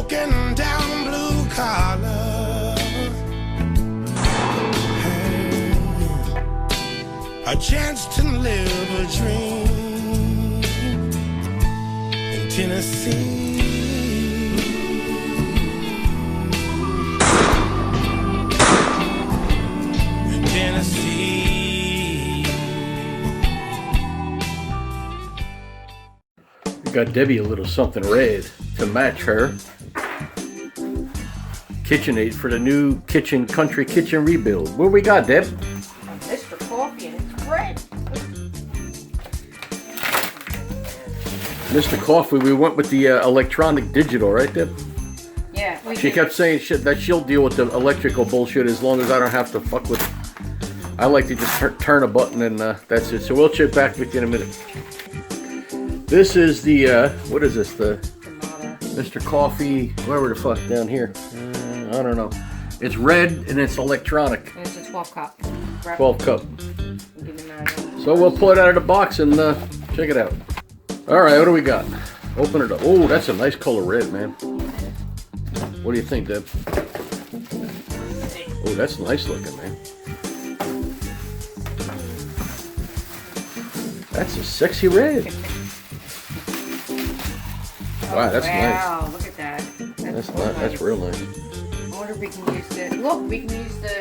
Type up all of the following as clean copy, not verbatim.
broken down blue collar. Hey, a chance to live a dream in Tennessee. In Tennessee. We got Debbie a little something red to match her KitchenAid for the new country kitchen rebuild. What we got, Deb? Mr. Coffee and it's red. Mr. Coffee, we went with the electronic digital, right, Deb? Yeah. She kept saying that she'll deal with the electrical bullshit as long as I don't have to fuck with. I like to just turn a button and that's it. So we'll check back with you in a minute. This is the, what is this? The Mr. Coffee, wherever the fuck down here. I don't know. It's red and it's electronic. And it's a 12 cup. 12 cup. So we'll pull it out of the box and check it out. All right, what do we got? Open it up. Oh, that's a nice color red, man. What do you think, Deb? Oh, that's nice looking, man. That's a sexy red. Wow, that's nice. Wow, look at that. That's nice. That's real nice. I wonder if we can use the. Look, we can use the.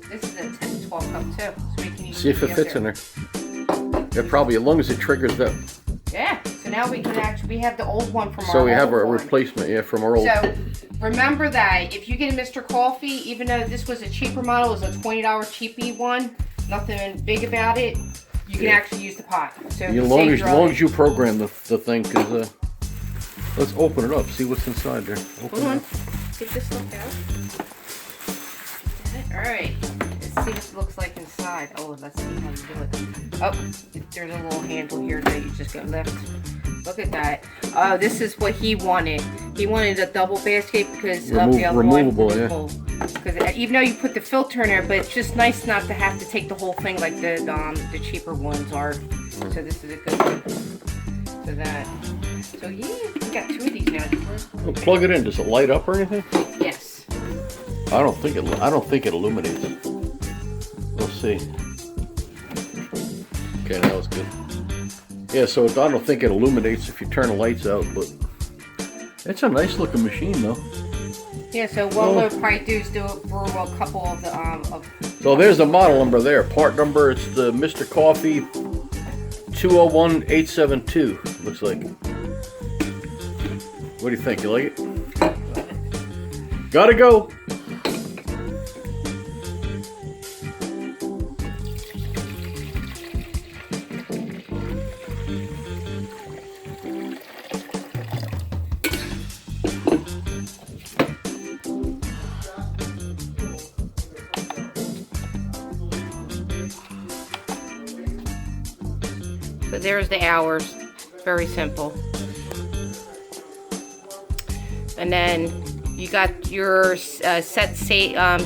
This is a 12 cup too. So we can use. See if it fits in there. Yeah, probably as long as it triggers that. Yeah. So now we can actually. We have the old one from our. So we have a old one. replacement, yeah, from our old. So remember that if you get a Mr. Coffee, even though this was a cheaper model, it was a $20 cheapy one. Nothing big about it. You can actually use the pot. So as long as you program the thing, because let's open it up. See what's inside there. Open it up. Get this stuff out. All right. Let's see what it looks like inside. Oh, let's see how you do it. Oh, there's a little handle here that you just got left. Look at that. Oh, this is what he wanted. He wanted a double basket because of the other removable, one. Yeah. Because even though you put the filter in there, but it's just nice not to have to take the whole thing like the cheaper ones are. So this is a good one. So that. So yeah, we got two of these now. Well, plug it in. Does it light up or anything? Yes. I don't think it illuminates. We'll see. Okay, that was good. Yeah, so I don't think it illuminates if you turn the lights out, but it's a nice looking machine though. Yeah, so what we'll probably do is brew a couple of the So there's the model number there. Part number, it's the Mr. Coffee 201872. Looks like. What do you think? You like it? Gotta go. So there's the hours. Very simple. And then you got your set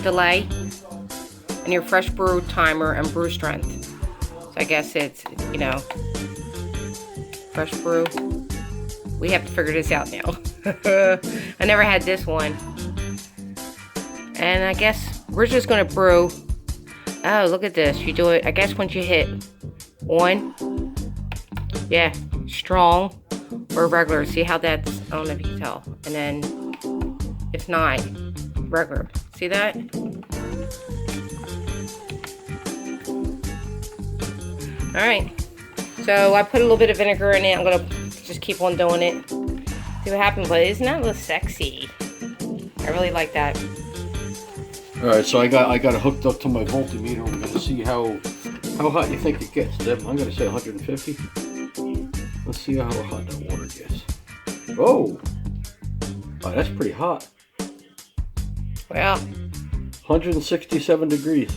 delay and your fresh brew timer and brew strength. So I guess it's, you know, fresh brew. We have to figure this out now. I never had this one. And I guess we're just gonna brew. Oh, look at this. You do it, I guess once you hit 1. Yeah, strong or regular. See how that's, I don't know if you can tell. And then, if not, regular. See that? Alright. So I put a little bit of vinegar in it. I'm going to just keep on doing it. See what happens. But isn't that a little sexy? I really like that. Alright, so I got it hooked up to my voltmeter. We're going to see how hot you think it gets, Deb. I'm going to say 150. Let's see how hot that water gets. Oh, that's pretty hot. Well, 167 degrees.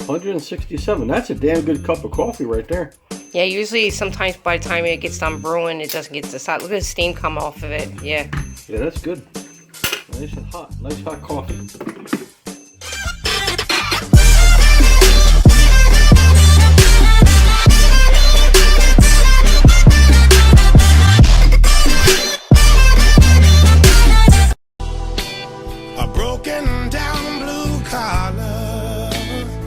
167. That's a damn good cup of coffee right there. yeah, usually sometimes by the time it gets done brewing, it doesn't get this hot. Look at the steam come off of it. Yeah. Yeah, that's good. Nice and hot. Nice hot coffee.